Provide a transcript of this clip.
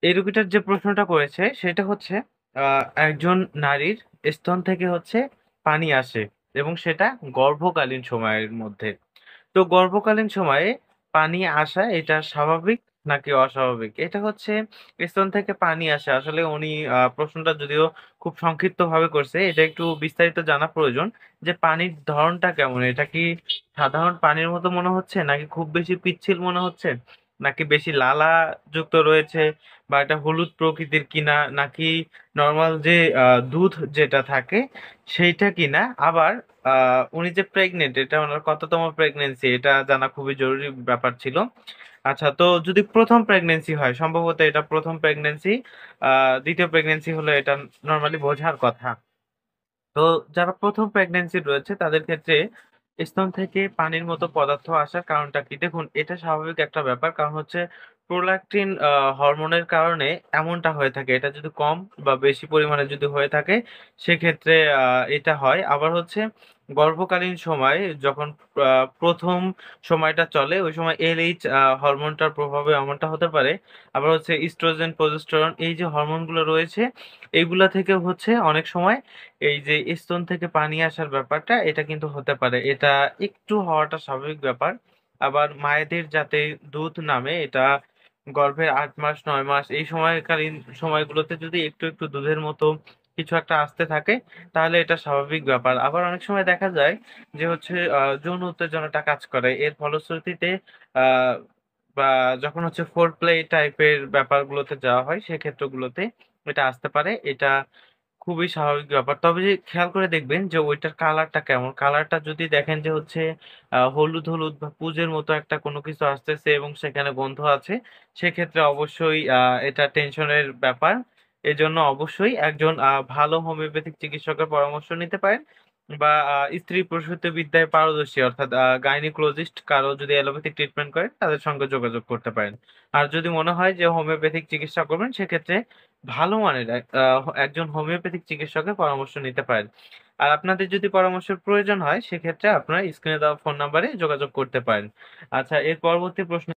এই রোগীটার যে প্রশ্নটা করেছে সেটা হচ্ছে একজন নারীর স্তন থেকে হচ্ছে পানি আসে এবং সেটা গর্ভকালীন সময়ের মধ্যে। তো গর্ভকালীন সময়ে পানি আসা এটা স্বাভাবিক নাকি অস্বাভাবিক? এটা হচ্ছে স্তন থেকে পানি আসা। আসলে উনি প্রশ্নটা যদিও খুব সংক্ষিপ্তভাবে করছে। এটা একটু বিস্তারিত জানা প্রয়োজন যে পানির ধরনটা কেমন? এটা কি সাধারণ পানির মতো মনে হচ্ছে? নাকি খুব বেশি পিচ্ছিল মনে হচ্ছে? নাকি বেশি লালাযুক্ত রয়েছে? বা এটা হলুদ প্রকৃতির কিনা? নাকি নরমাল যে দুধ যেটা থাকে সেইটা কিনা? আবার উনি যে প্রেগনেন্ট এটা ওনার কততম প্রেগন্যান্সি এটা জানা খুবই জরুরি ব্যাপার ছিল। আচ্ছা, তো যদি ১ম প্রেগন্যান্সি হয় সম্ভবত এটা ১ম প্রেগন্যান্সি। ২য় প্রেগন্যান্সি হলে এটা নরমালি বোঝার কথা। তো যারা ১ম প্রেগন্যান্সি রয়েছে তাদের ক্ষেত্রে স্তন থেকে পানির মতো পদার্থ আসার কারণটা কি? দেখুন এটা স্বাভাবিক একটা ব্যাপার। কারণ হচ্ছে প্রোল্যাক্টিন হরমোনের কারণে এমনটা হয়ে থাকে। এটা যদি কম বা বেশি পরিমাণে যদি হয়ে থাকে সেক্ষেত্রে এটা হয়। আবার হচ্ছে গর্ভকালীন সময়ে যখন আ ১ম সময়টা চলে ওই সময় এলএইচ হরমোনটার প্রভাবে এমনটা হতে পারে। আবার হচ্ছে ইস্ট্রোজেন, প্রোজেস্টেরন এই যে হরমোনগুলো রয়েছে এগুলা থেকেও হচ্ছে অনেক সময় এই যে স্তন থেকে পানি আসার ব্যাপারটা এটা কিন্তু হতে পারে। এটা একটু হওয়াটা স্বাভাবিক ব্যাপার। আবার মায়েদের যাতে দুধ নামে এটা গর্ভের ৮ মাস ৯ মাস এই সময়কালীন সময়গুলোতে যদি একটু দুধের মতো কিছু একটা আসতে থাকে তাহলে এটা স্বাভাবিক ব্যাপার। আবার অনেক সময় দেখা যায় যে হচ্ছে যৌন উত্তেজনাটা কাজ করে। এর ফলশ্রুতিতে আ বা যখন হচ্ছে ফোর প্লে টাইপের ব্যাপারগুলোতে যাওয়া হয় সেক্ষেত্রগুলোতে এটা আসতে পারে। এটা খুবই স্বাভাবিক ব্যাপার। তবে যে খেয়াল করে দেখবেন যে ওইটার কালারটা কেমন? কালারটা যদি দেখেন যে হচ্ছে হলুদ বা পুজের মতো একটা কোনো কিছু আসতেছে এবং সেখানে গন্ধ আছে, সেক্ষেত্রে অবশ্যই এটা টেনশনের ব্যাপার। এজন্য অবশ্যই একজন ভালো হোমিওপ্যাথিক চিকিৎসকের পরামর্শ নিতে পারেন বা স্ত্রী প্রসূতিবিদ্যায় পারদর্শী অর্থাৎ গাইনোকোলজিস্ট কারো যদি অ্যালোপ্যাথিক ট্রিটমেন্ট করেন তাদের সঙ্গে যোগাযোগ করতে পারেন। আর যদি মনে হয় যে হোমিওপ্যাথিক চিকিৎসা করবেন সেক্ষেত্রে ভালো মানের একজন হোমিওপ্যাথিক চিকিৎসকের পরামর্শ নিতে পারেন। আর আপনাদের যদি পরামর্শের প্রয়োজন হয় সেক্ষেত্রে আপনারা স্ক্রিনে দেওয়া ফোন নাম্বারে যোগাযোগ করতে পারেন। আচ্ছা, এর পরবর্তী প্রশ্ন